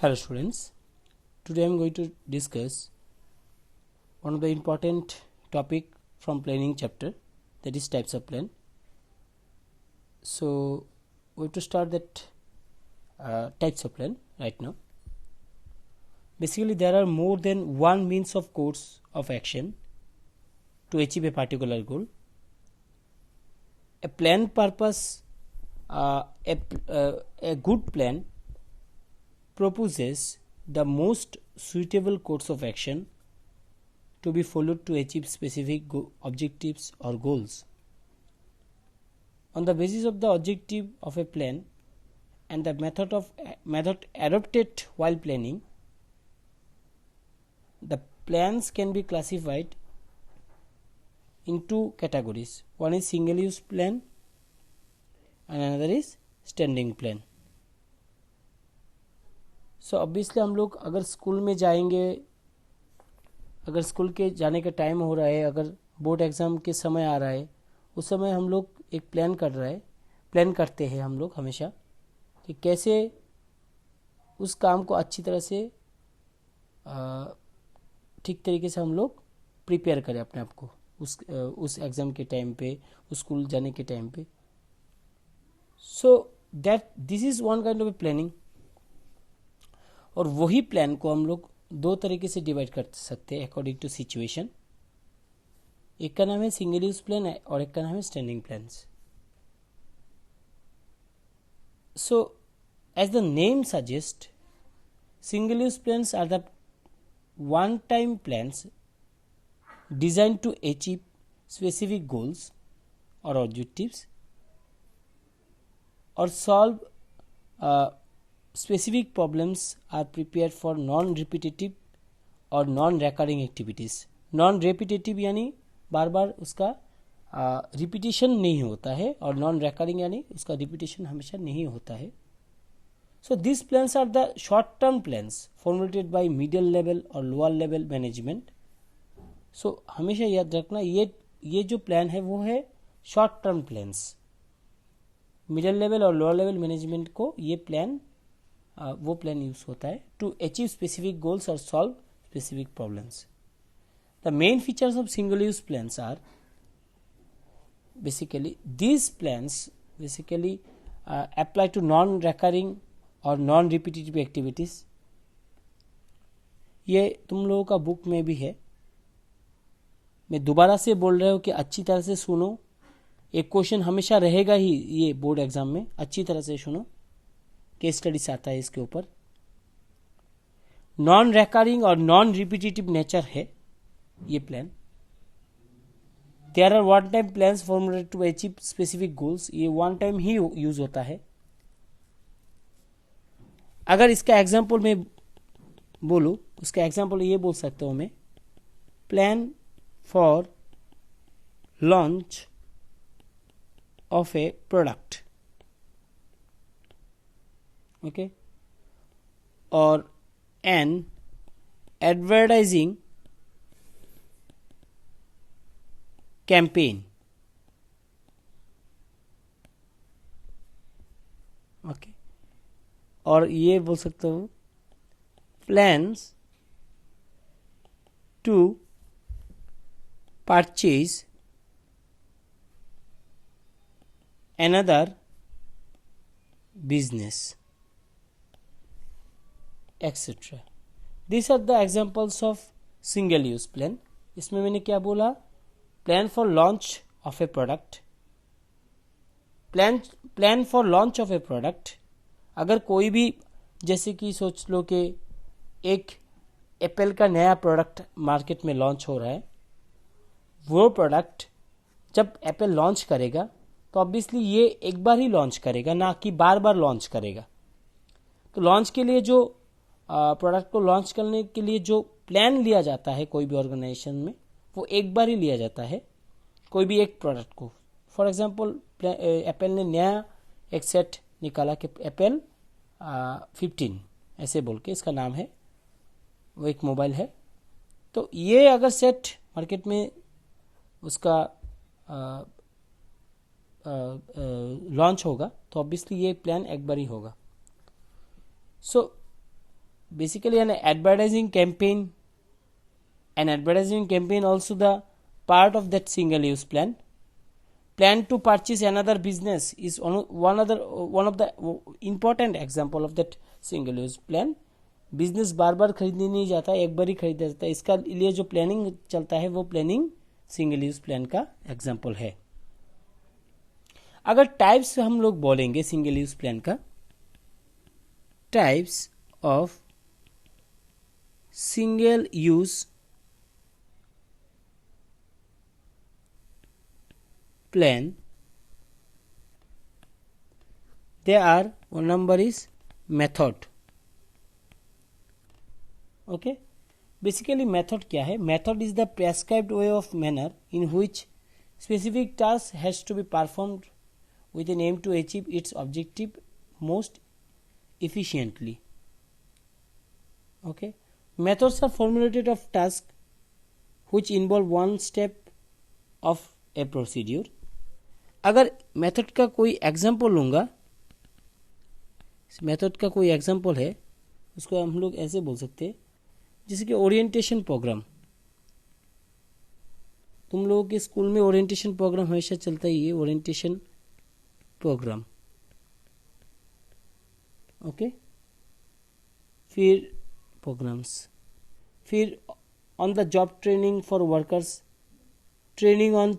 Hello students, today I am going to discuss one of the important topic from planning chapter, that is types of plan. So we have to start that types of plan right now. Basically there are more than one means of course of action to achieve a particular goal. A plan purpose, a good plan proposes the most suitable course of action to be followed to achieve specific objectives or goals. On the basis of the objective of a plan and the method adopted while planning, the plans can be classified in two categories. One is single use plan and another is standing plan. So obviously हम लोग अगर school में जाएंगे, अगर school के जाने का time हो रहा है, अगर बोर्ड एग्ज़ाम के समय आ रहा है, उस समय हम लोग एक प्लान करते हैं हम लोग हमेशा कि कैसे उस काम को अच्छी तरह से ठीक तरीके से हम लोग प्रिपेयर करें अपने आप को उस एग्ज़ाम के टाइम पे, उस स्कूल जाने के टाइम पे. So that this is one kind of a planning. और वही प्लान को हम लोग दो तरीके से डिवाइड कर सकते हैं अकॉर्डिंग टू सिचुएशन. एक का नाम है सिंगल यूज प्लान और एक का नाम है standing plans. So as the name suggest, single use plans are the one time plans designed to achieve specific goals और ऑब्जेक्टिव्स और solve specific problems are prepared for non-repetitive और non-recurring activities. Non-repetitive यानी बार बार उसका repetition नहीं होता है और non-recurring यानी उसका रिपीटिशन हमेशा नहीं होता है. So these plans are the short-term plans formulated by middle level और lower level management. So हमेशा याद रखना ये जो प्लान है वो है short term plans. Middle level और लोअर लेवल मैनेजमेंट को ये प्लान वो प्लान यूज होता है टू अचीव स्पेसिफिक गोल्स और solve specific problems. The main features of single use plans are basically these plans basically apply to non recurring और non repetitive activities. ये तुम लोगों का बुक में भी है. मैं दोबारा से बोल रहा हूँ कि अच्छी तरह से सुनो. एक क्वेश्चन हमेशा रहेगा ही ये बोर्ड एग्जाम में, अच्छी तरह से सुनो. केस स्टडीज आता है इसके ऊपर. नॉन रेकरिंग और नॉन रिपीटेटिव नेचर है ये plan. There are one time plans formulated to achieve specific goals. ये वन टाइम ही यूज होता है. अगर इसका एग्जांपल मैं बोलूं, उसका एग्जांपल ये बोल सकता हूं मैं, plan for launch of A product, okay, or an advertising campaign, okay, और ये बोल सकता हूँ plans to purchase another business, etc. These are the examples of single use plan. इसमें मैंने क्या बोला? Plan for launch of A product. Plan for launch of A product. अगर कोई भी, जैसे कि सोच लो कि एक एप्पल का नया प्रोडक्ट मार्केट में लॉन्च हो रहा है. वो प्रोडक्ट जब एप्पल लॉन्च करेगा तो ऑब्वियसली ये एक बार ही लॉन्च करेगा, ना कि बार बार लॉन्च करेगा. तो लॉन्च के लिए जो प्रोडक्ट को लॉन्च करने के लिए जो प्लान लिया जाता है कोई भी ऑर्गेनाइजेशन में, वो एक बार ही लिया जाता है कोई भी एक प्रोडक्ट को. फॉर एग्जांपल एप्पल ने नया एक सेट निकाला कि एप्पल 15 ऐसे बोल के इसका नाम है, वो एक मोबाइल है. तो ये अगर सेट मार्केट में उसका लॉन्च होगा तो ऑब्वियसली ये प्लान एक बार ही होगा. सो basically an advertising campaign. An advertising campaign also the part of that single use plan. Plan to purchase another business is one of the important example of that single use plan. Business बार बार खरीदने नहीं जाता, एक बार ही खरीदा जाता है. इसका लिए जो प्लानिंग चलता है वो प्लानिंग सिंगल यूज प्लान का एग्जाम्पल है. अगर टाइप्स हम लोग बोलेंगे सिंगल यूज प्लान का, types of single use plan, there are one number is method. Okay, basically method क्या है? Method is the prescribed way of manner in which specific task has to be performed with an aim to achieve its objective most efficiently. Okay, methods are formulated of tasks which involve one step of a procedure. अगर method का कोई example लूँगा, method का कोई example है, उसको हम लोग ऐसे बोल सकते हैं जैसे कि ओरिएंटेशन प्रोग्राम. तुम लोगों के स्कूल में ओरिएंटेशन प्रोग्राम हमेशा चलता ही है, ओरिएंटेशन प्रोग्राम. ओके, फिर प्रोग्राम्स, फिर on the job training for workers, training on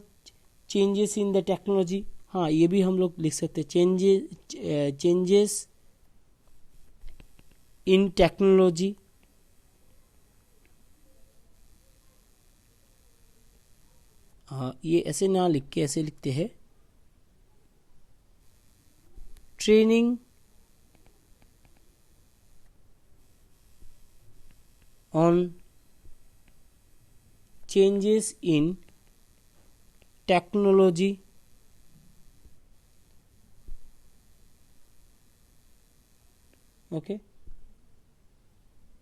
changes in the technology. हाँ, ये भी हम लोग लिख सकते हैं, चेंजेस इन टेक्नोलॉजी. हाँ, ये ऐसे ना लिख के ऐसे लिखते हैं, training on changes in technology. Okay,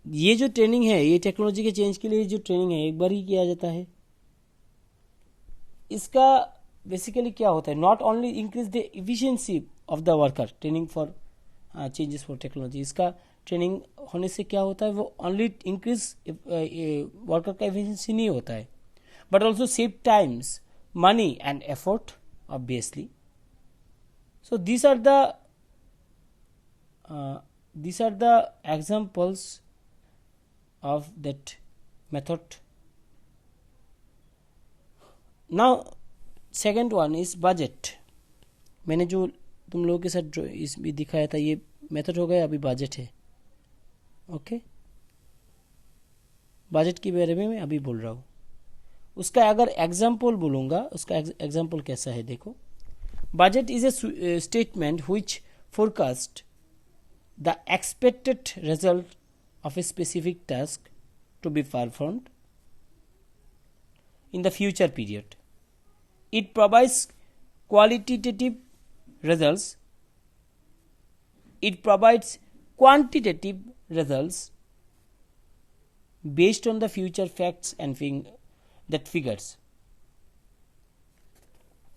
ये जो ट्रेनिंग है, ये टेक्नोलॉजी के चेंज के लिए जो ट्रेनिंग है एक बार ही किया जाता है. इसका बेसिकली क्या होता है? Not only increase the efficiency of the worker, training for changes for technology. इसका ट्रेनिंग होने से क्या होता है? वो ओनली इंक्रीज वर्कर का इफिशिएंसी नहीं होता है, but also save times, money and effort, obviously. So these are the examples of that method. Now second one is budget. मैंने जो तुम लोगों के साथ जो इसमें दिखाया था ये मेथड हो गया, अभी बजट है. ओके, बजट के बारे में मैं अभी बोल रहा हूँ. उसका अगर एग्जाम्पल बोलूँगा, उसका एग्जाम्पल कैसा है देखो. Budget is a statement which forecast the expected result of a specific task to be performed in the future period. It provides qualitative results, it provides quantitative results based on the future facts and that figures.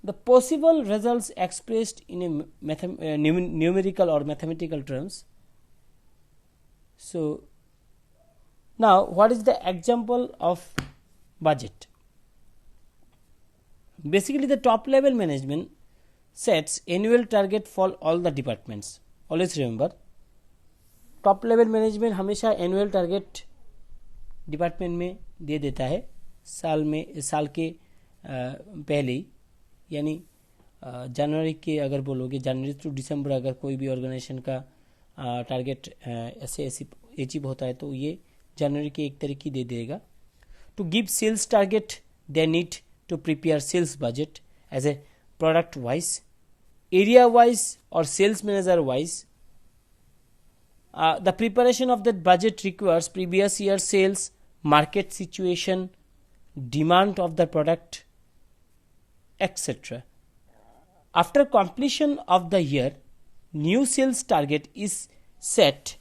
The possible results expressed in a numerical or mathematical terms. So now what is the example of budget? Basically the top level management sets annual target for all the departments. Always remember, top level management हमेशा annual target department में दे देता है साल के पहले ही. यानी जनवरी के अगर बोलोगे, जनवरी टू दिसंबर अगर कोई भी ऑर्गेनाइजेशन का टारगेट ऐसे अचीव होता है तो ये जनवरी के 1 तारीख ही दे देगा. To give sales target they need to prepare sales budget as a product wise, area wise or sales manager wise. The preparation of that budget requires previous year sales, market situation, demand of the product, etc. After completion of the year, new sales target is set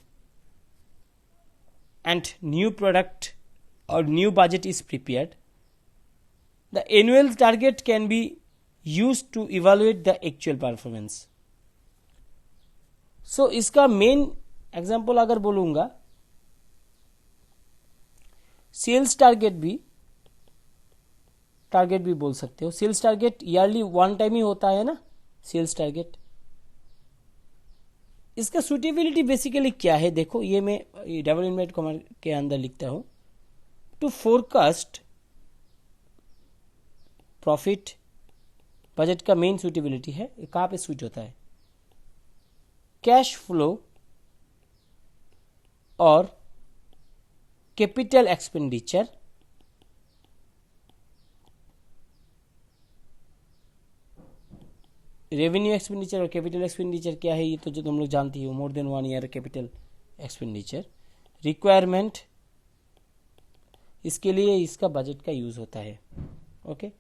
and new product or new budget is prepared. The annual target can be used to evaluate the actual performance. So इसका main example अगर बोलूँगा sales target भी बोल सकते हो। Sales target yearly one time ही होता है ना, सेल्स टारगेट। इसका सुटेबिलिटी बेसिकली क्या है, देखो ये मैं डबल इनवर्टेड कॉमा के अंदर लिखता हूं, टू फोरकास्ट प्रॉफिट बजट का मेन सुटेबिलिटी है, कहां पे सूट होता है, कैश फ्लो और कैपिटल एक्सपेंडिचर, रेवेन्यू एक्सपेंडिचर और कैपिटल एक्सपेंडिचर क्या है, ये तो जो तुम लोग जानती हो, more than 1 year capital expenditure, requirement, इसके लिए इसका बजट का यूज होता है। Okay,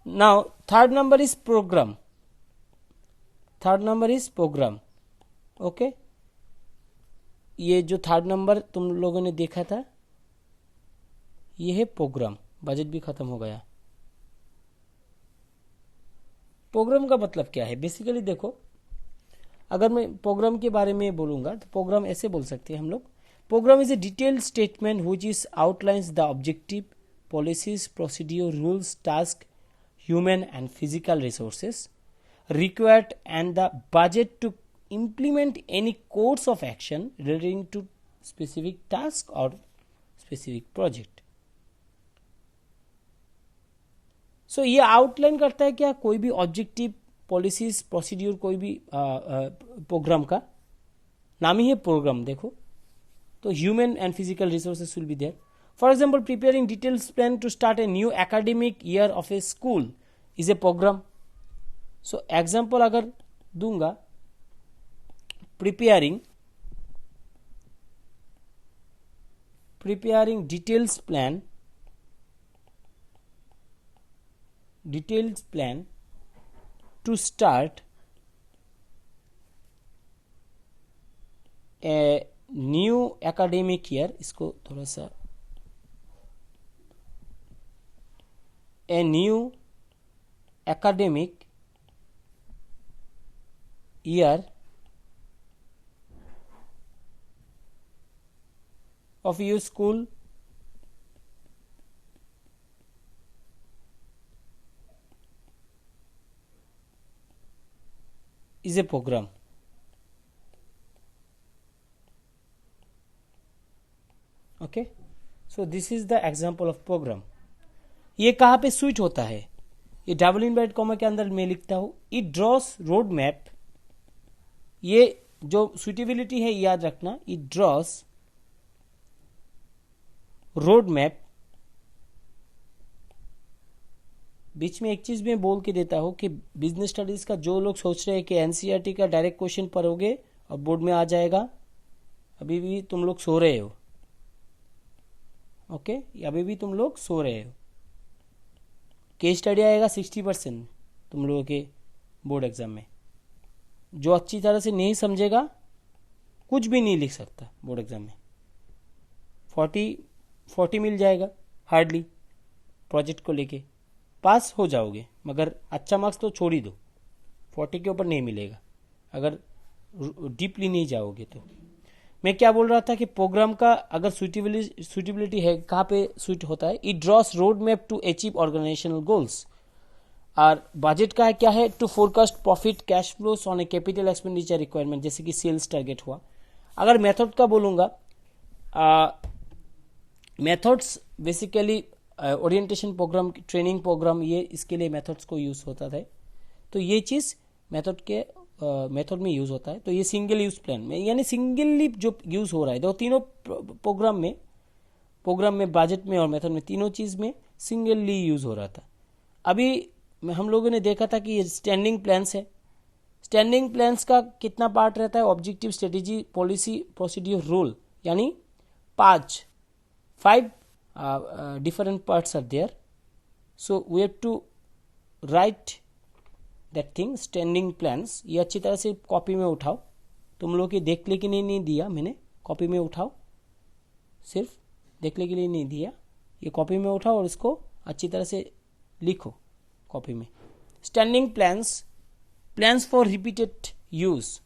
now third number is program. Okay, ये जो थर्ड नंबर तुम लोगों ने देखा था ये है प्रोग्राम। बजट भी खत्म हो गया। प्रोग्राम का मतलब क्या है, बेसिकली देखो, अगर मैं प्रोग्राम के बारे में बोलूंगा तो प्रोग्राम ऐसे बोल सकते हैं हम लोग, program is a detailed statement which is outlines the objective, policies, procedure, rules, task, human and physical resources required and the budget to implement any course of action relating to specific task or specific project. So ये outline करता है क्या, कोई भी objective, policies, procedure, कोई भी programme का नाम ही है प्रोग्राम। देखो तो human and physical resources will be there. For example, preparing details plan to start a new academic year of a school is a program. So example अगर दूंगा, preparing details plan to start a new academic year, इसको थोड़ा सा, a new academic year of your school is a program. Okay, so this is the example of program. ये कहाँ पे switch होता है, ये डबल इनवर्टेड कॉमा के अंदर मैं लिखता हूँ, इट ड्रॉस रोड मैप। ये जो सुटेबिलिटी है याद रखना, इट ड्रॉस रोड मैप। बीच में एक चीज मैं बोल के देता हूं कि बिजनेस स्टडीज का जो लोग सोच रहे हैं कि एनसीईआरटी का डायरेक्ट क्वेश्चन पढ़ोगे और बोर्ड में आ जाएगा, अभी भी तुम लोग सो रहे हो। ओके, अभी भी तुम लोग सो रहे हो। केस स्टडी आएगा 60% तुम लोगों के बोर्ड एग्जाम में। जो अच्छी तरह से नहीं समझेगा कुछ भी नहीं लिख सकता बोर्ड एग्जाम में। 40 मिल जाएगा हार्डली प्रोजेक्ट को लेके, पास हो जाओगे, मगर अच्छा मार्क्स तो छोड़ ही दो, 40 के ऊपर नहीं मिलेगा अगर डीपली नहीं जाओगे तो। मैं क्या बोल रहा था कि प्रोग्राम का अगर सुटेबिलिटी है, कहाँ पे सूट होता है, it draws road map to achieve organisational goals. और बजट का है क्या है, to forecast profit, cash flows on a capital expenditure requirement, जैसे कि सेल्स टारगेट हुआ। अगर मेथड का बोलूंगा, methods basically orientation programme, training programme, ये इसके लिए मेथड्स को यूज होता है। तो ये चीज मेथड में यूज होता है। तो ये सिंगल यूज प्लान में, यानी सिंगली जो यूज हो रहा है, तो तीनों प्रोग्राम में बजट में और मेथड में, तीनों चीज में सिंगली यूज हो रहा था। अभी हम लोगों ने देखा था कि ये स्टैंडिंग प्लान्स है। स्टैंडिंग प्लान्स का कितना पार्ट रहता है, objective, strategy, policy, procedure, rule, यानी 5 different parts are there. So we have to write that thing, standing plans. ये अच्छी तरह से कॉपी में उठाओ, तुम लोग के देखने के लिए नहीं दिया मैंने, कॉपी में उठाओ, सिर्फ देखने के लिए नहीं दिया, ये कॉपी में उठाओ और इसको अच्छी तरह से लिखो कॉपी में। Standing plans for repeated use,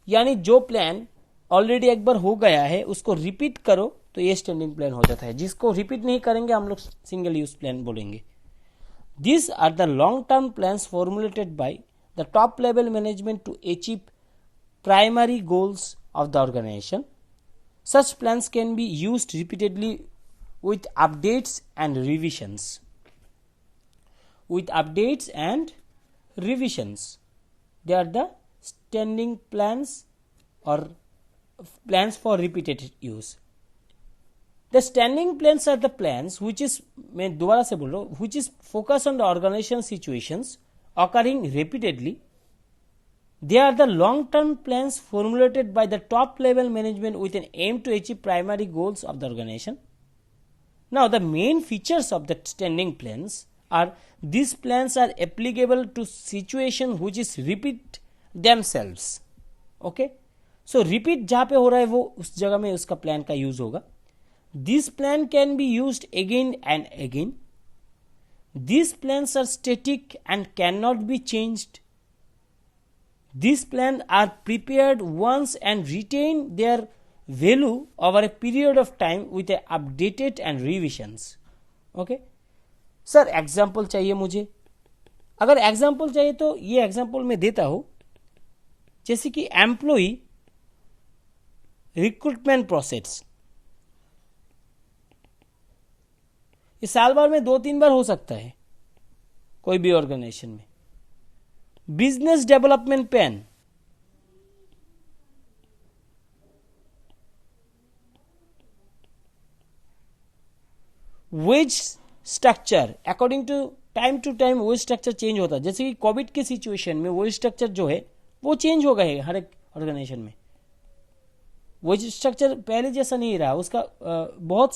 यानी जो प्लान ऑलरेडी एक बार हो गया है उसको रिपीट करो तो ये स्टैंडिंग प्लान हो जाता है. जिसको रिपीट नहीं करेंगे हम लोग सिंगल यूज प्लान बोलेंगे. These are the long-term plans formulated by the top level management to achieve primary goals of the organization. Such plans can be used repeatedly with updates and revisions. With updates and revisions. They are the standing plans or plans for repeated use. The standing plans are the plans which is, मैं दोबारा से बोल रहा हूँ, which is focused on the organization situations occurring repeatedly. They are the long-term plans formulated by the top-level management with an aim to achieve primary goals of the organization. Now, the main features of the standing plans are these plans are applicable to situations which is repeat themselves. Okay? So, repeat जहाँ पे हो रहा है वो उस जगह में उसका प्लान का यूज होगा. This plan can be used again and again. These plans are static and cannot be changed. These plans are prepared once and retain their value over a period of time with a updated and revisions. Okay? Sir example चाहिए मुझे. अगर example चाहिए तो ये example मैं देता हूं. जैसे कि एम्प्लॉय रिक्रूटमेंट प्रोसेस, ये साल भर में 2-3 बार हो सकता है कोई भी ऑर्गेनाइजेशन में. Business development plan, wage structure, according to time wage structure change होता है. जैसे कि कोविड के सिचुएशन में वेज स्ट्रक्चर जो है वो चेंज हो गए हर एक ऑर्गेनाइजेशन में. वेज स्ट्रक्चर पहले जैसा नहीं रहा, उसका बहुत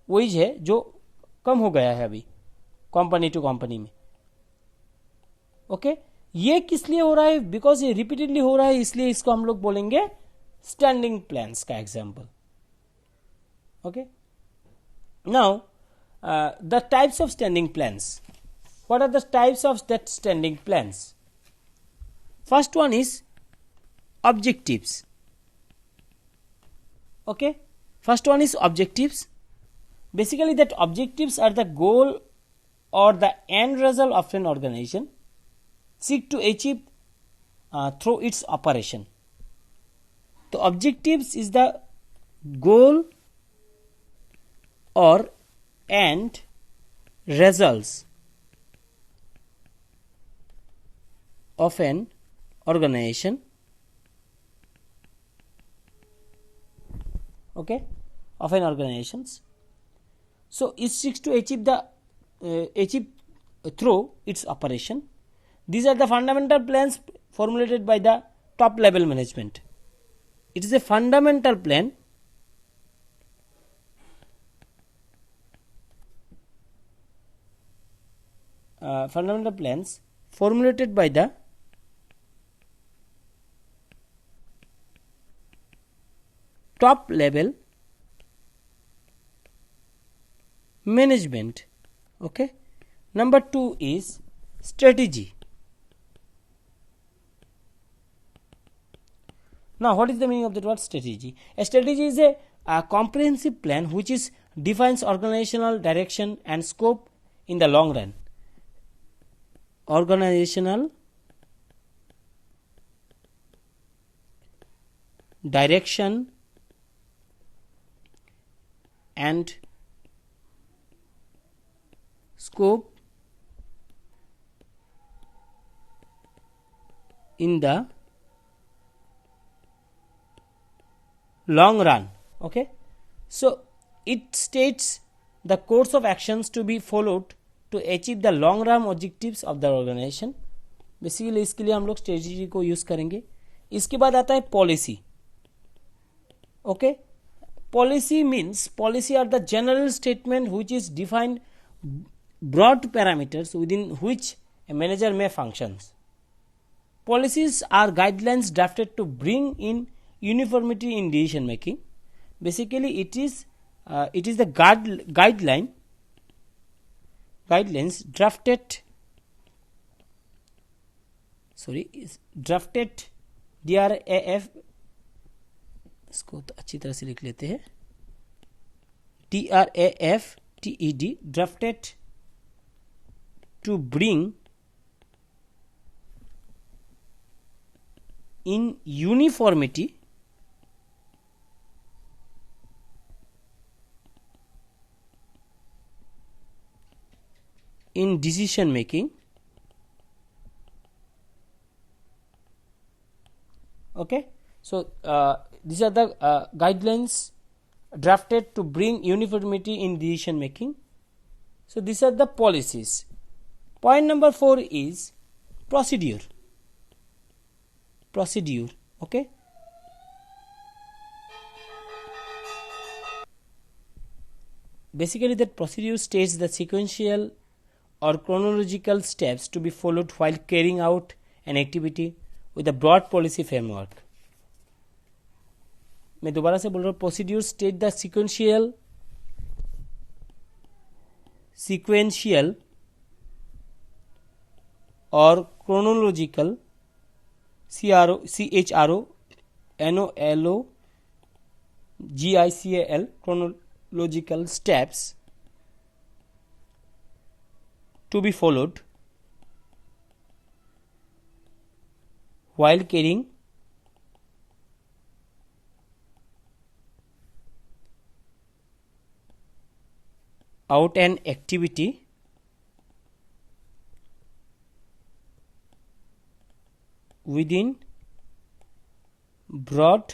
वेज है जो कम हो गया है अभी कंपनी टू कंपनी में. ओके, ये किस लिए हो रहा है? बिकॉज ये रिपीटेडली हो रहा है, इसलिए इसको हम लोग बोलेंगे स्टैंडिंग प्लान्स का example. Okay, now the types of standing plans. What are the types of that standing plans? First one is objectives. Okay, first one is objectives. Basically, that objectives are the goal or the end result of an organization seek to achieve through its operation. The objectives is the goal or end results of an organization. Okay, of an organizations. So it seeks to achieve through its operation. These are the fundamental plans formulated by the top level management. It is a fundamental plan fundamental plans formulated by the top level management. Okay, number 2 is strategy. Now, what is the meaning of the word strategy? A strategy is a comprehensive plan which is defines organizational direction and scope in the long run. Organizational direction and scope in the long run. Okay, so it states the course of actions to be followed to achieve the long run objectives of the organization. Basically इसके लिए हम लोग strategy को use करेंगे. इसके बाद आता है policy. Okay, policy means policy are the general statement which is defined broad parameters within which a manager may functions. Policies are guidelines drafted to bring in uniformity in decision making. Basically, it is the guidelines drafted. Drafted DRAF इसको तो अच्छी तरह से लिख लेते हैं, DRAFTED, drafted to bring in uniformity in decision making. Okay, so these are the guidelines drafted to bring uniformity in decision making. So these are the policies. Point number 4 is procedure. Okay, basically that procedure states the sequential or chronological steps to be followed while carrying out an activity with a broad policy framework. मैं दोबारा से बोल रहा हूँ, procedure state the sequential और chronological CHRONOLOGICAL chronological steps to be followed while carrying out an activity within broad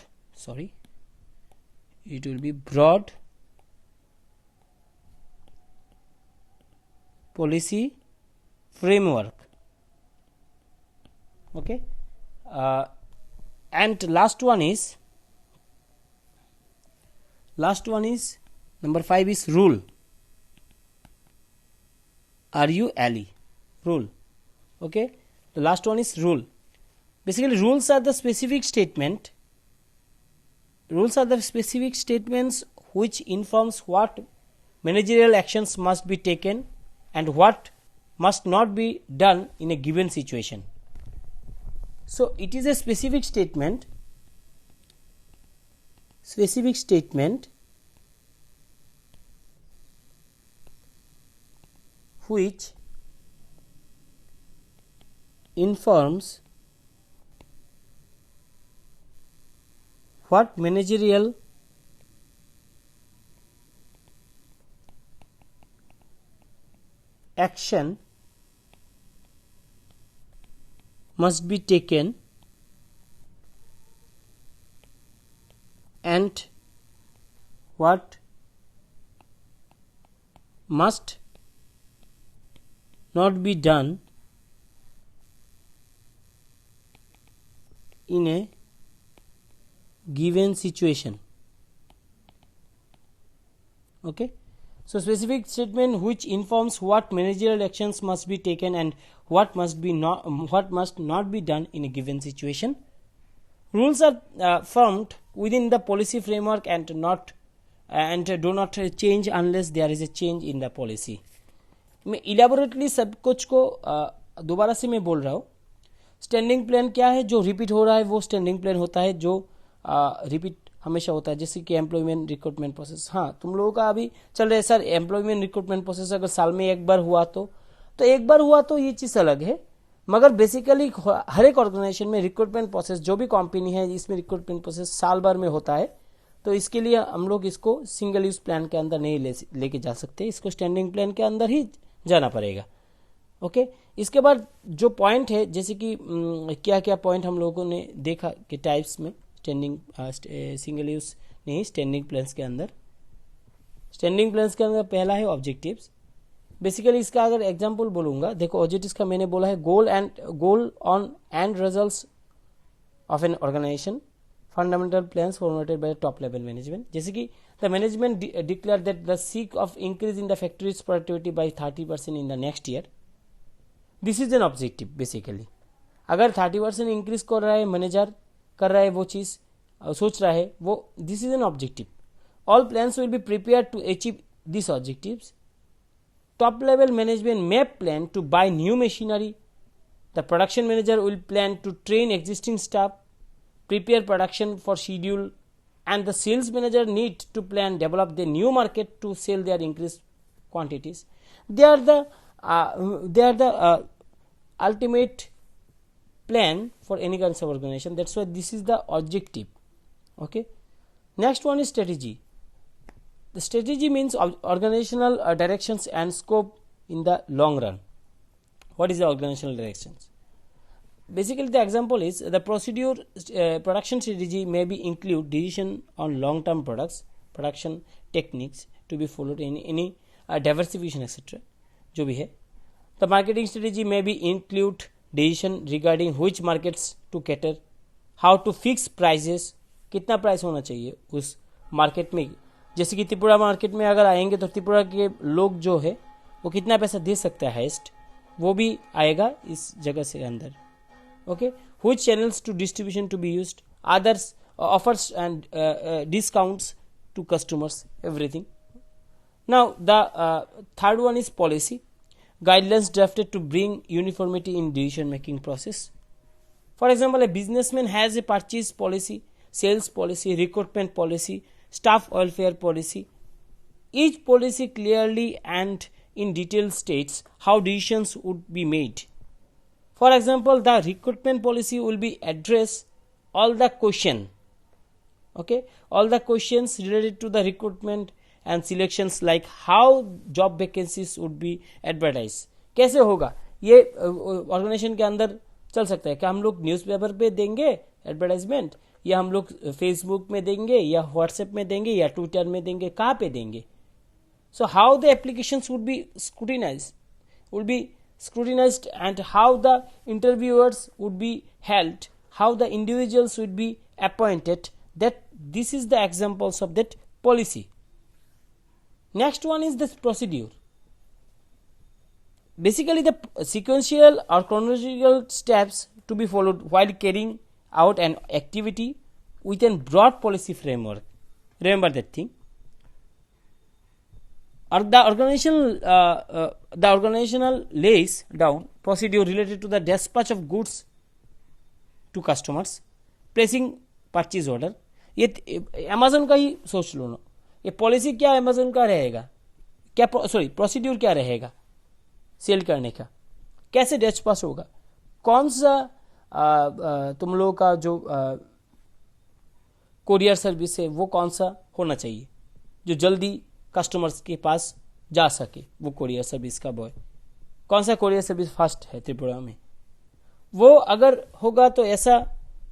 policy framework. Okay, and last one is number 5 is rule. Rule. Okay, the last one is rule. Basically, rules are the specific statements which informs what managerial actions must be taken and what must not be done in a given situation. So it is a specific statement which informs what managerial action must be taken and what must not be done in a given situation. Okay, so specific statement which informs what managerial actions must be taken and what must not be done in a given situation. Rules are formed within the policy framework and do not change unless there is a change in the policy. मैं elaborately सब कुछ को दोबारा से मैं बोल रहा हूँ. स्टैंडिंग प्लान क्या है? जो रिपीट हो रहा है वो स्टैंडिंग प्लान होता है, जो रिपीट हमेशा होता है. जैसे कि एम्प्लॉयमेंट रिक्रूटमेंट प्रोसेस, हाँ तुम लोगों का अभी चल रहा है सर एम्प्लॉयमेंट रिक्रूटमेंट प्रोसेस अगर साल में एक बार हुआ तो ये चीज़ अलग है. मगर बेसिकली हर एक ऑर्गेनाइजेशन में रिक्रूटमेंट प्रोसेस, जो भी कंपनी है इसमें रिक्रूटमेंट प्रोसेस साल भर में होता है. तो इसके लिए हम लोग इसको सिंगल यूज प्लान के अंदर नहीं लेके जा सकते, इसको स्टैंडिंग प्लान के अंदर ही जाना पड़ेगा. ओके, इसके बाद जो पॉइंट है, जैसे कि क्या क्या पॉइंट हम लोगों ने देखा कि टाइप्स में सिंगल यूज नहीं स्टैंडिंग प्लान्स के अंदर पहला है ऑब्जेक्टिव्स. बेसिकली इसका अगर एग्जांपल बोलूंगा, देखो ऑब्जेक्टिव्स का मैंने बोला है goal on end results of an organisation, fundamental plans formulated by top level management. जैसे कि the management declare that the seek of increase in the factories productivity by 30% in the next year. This is an objective. Basically अगर 30% increase कर रहा है, manager कर रहा है वो चीज, सोच रहा है वो, this is an objective. All plans will be prepare to achieve this objectives. Top level management may plan to buy new machinery. The production manager will plan to train existing staff, prepare production for schedule and the sales manager need to plan develop the new market to sell their increased quantities. They are the ultimate plan for any kinds of organization. That's why this is the objective. Okay, next one is strategy. The strategy means organizational directions and scope in the long run. What is the organizational directions? Basically, the example is the procedure production strategy may be include decision on long term products, production techniques to be followed in any diversification etc. जो भी है. The marketing strategy may be include decision regarding which markets to cater, how to fix prices, कितना price होना चाहिए उस market में. जैसे कि त्रिपुरा मार्केट में अगर आएंगे तो त्रिपुरा के लोग जो है वो कितना पैसा दे सकता है हाइस्ट, वो भी आएगा इस जगह से अंदर. Okay, which channels to distribution to be used, others offers and discounts to customers, everything. Now the third one is policy, guidelines drafted to bring uniformity in decision making process. For example, a businessman has a purchase policy, sales policy, recruitment policy, staff welfare policy. Each policy clearly and in detail states how decisions would be made. For example, the recruitment policy will be address all the question, okay, all the questions related to the recruitment and selections, like how job vacancies would be advertised. कैसे होगा ये organisation के अंदर चल सकता है. क्या हम लोग न्यूज़पेपर पे देंगे एडवर्टाइजमेंट, या हम लोग फेसबुक में देंगे, या व्हाट्सएप में देंगे, या ट्विटर में देंगे, कहाँ पे देंगे. So how the applications would be scrutinized and how the interviewers would be held, how the individuals would be appointed, that this is the examples of that policy. Next one is this procedure. Basically the sequential or chronological steps to be followed while carrying out an activity within broad policy framework. Remember that thing. Or the organizational lays down procedure related to the dispatch of goods to customers, placing purchase order. ये Amazon का ही सोच लो ना, ये policy क्या Amazon का रहेगा, क्या procedure क्या रहेगा सेल करने का, कैसे डिस्पैच होगा, कौन सा तुम लोगों का जो कोरियर सर्विस है वो कौन सा होना चाहिए जो जल्दी कस्टमर्स के पास जा सके. वो कोरियर सर्विस का बॉय कौन सा कोरियर सर्विस फास्ट है त्रिपुरा में, वो अगर होगा तो ऐसा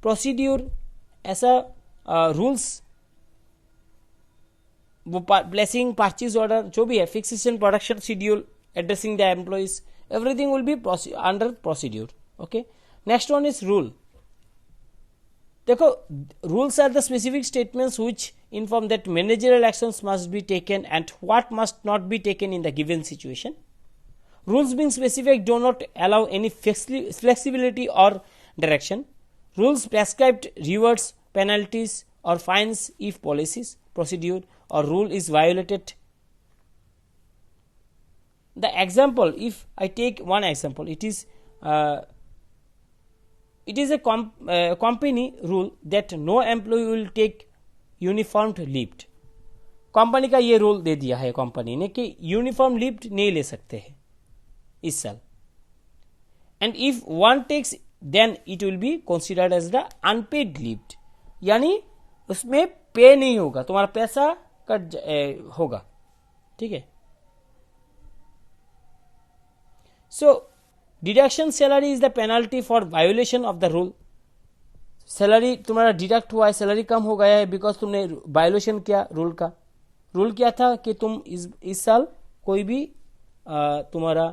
प्रोसीड्यूर, ऐसा रूल्स, वो प्लेसिंग परचेज ऑर्डर जो भी है, fixation production schedule, addressing the employees, everything will be under procedure. Okay, next one is rule. देखो, rules are the specific statements which inform that managerial actions must be taken and what must not be taken in the given situation. Rules being specific do not allow any flexibility or direction. Rules prescribed rewards, penalties or fines if policies, procedure or rule is violated. The example, if I take one example, it is a company rule that no employee will take uniformed leave. Company का ये rule दे दिया है company ने कि uniform leave नहीं ले सकते हैं इस साल. And if one takes then it will be considered as the unpaid leave, यानी उसमें पे नहीं होगा, तुम्हारा पैसा कट होगा. ठीक है. So deduction salary is the penalty for violation of the rule. Salary तुम्हारा डिडक्ट हुआ है, सैलरी कम हो गया है बिकॉज तुमने वायोलेशन किया रूल का. रूल क्या था कि तुम इस साल कोई भी तुम्हारा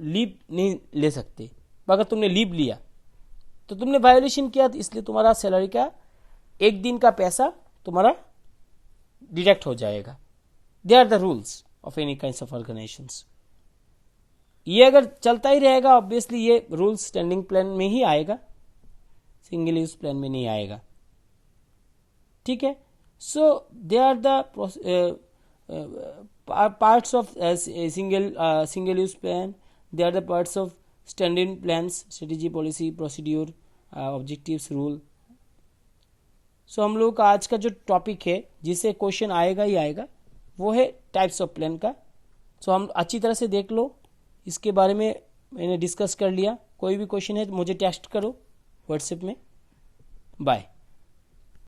लीव नहीं ले सकते. अगर तुमने लीव लिया तो तुमने वायोलेशन किया, तो इसलिए तुम्हारा सैलरी का एक दिन का पैसा तुम्हारा डिडक्ट हो जाएगा. They are the rules of any kinds of organisations. ये अगर चलता ही रहेगा ऑब्वियसली ये रूल्स स्टैंडिंग प्लान में ही आएगा, सिंगल यूज प्लान में नहीं आएगा. ठीक है. So they are the parts of single use plan. They are the parts of standing plans, strategy, policy, procedure, objectives, rule. सो हम लोग का आज का जो टॉपिक है जिससे क्वेश्चन आएगा ही आएगा वो है टाइप्स ऑफ प्लान का। सो हम अच्छी तरह से देख लो, इसके बारे में मैंने डिस्कस कर लिया। कोई भी क्वेश्चन है तो मुझे टेक्स्ट करो व्हाट्सएप में। बाय।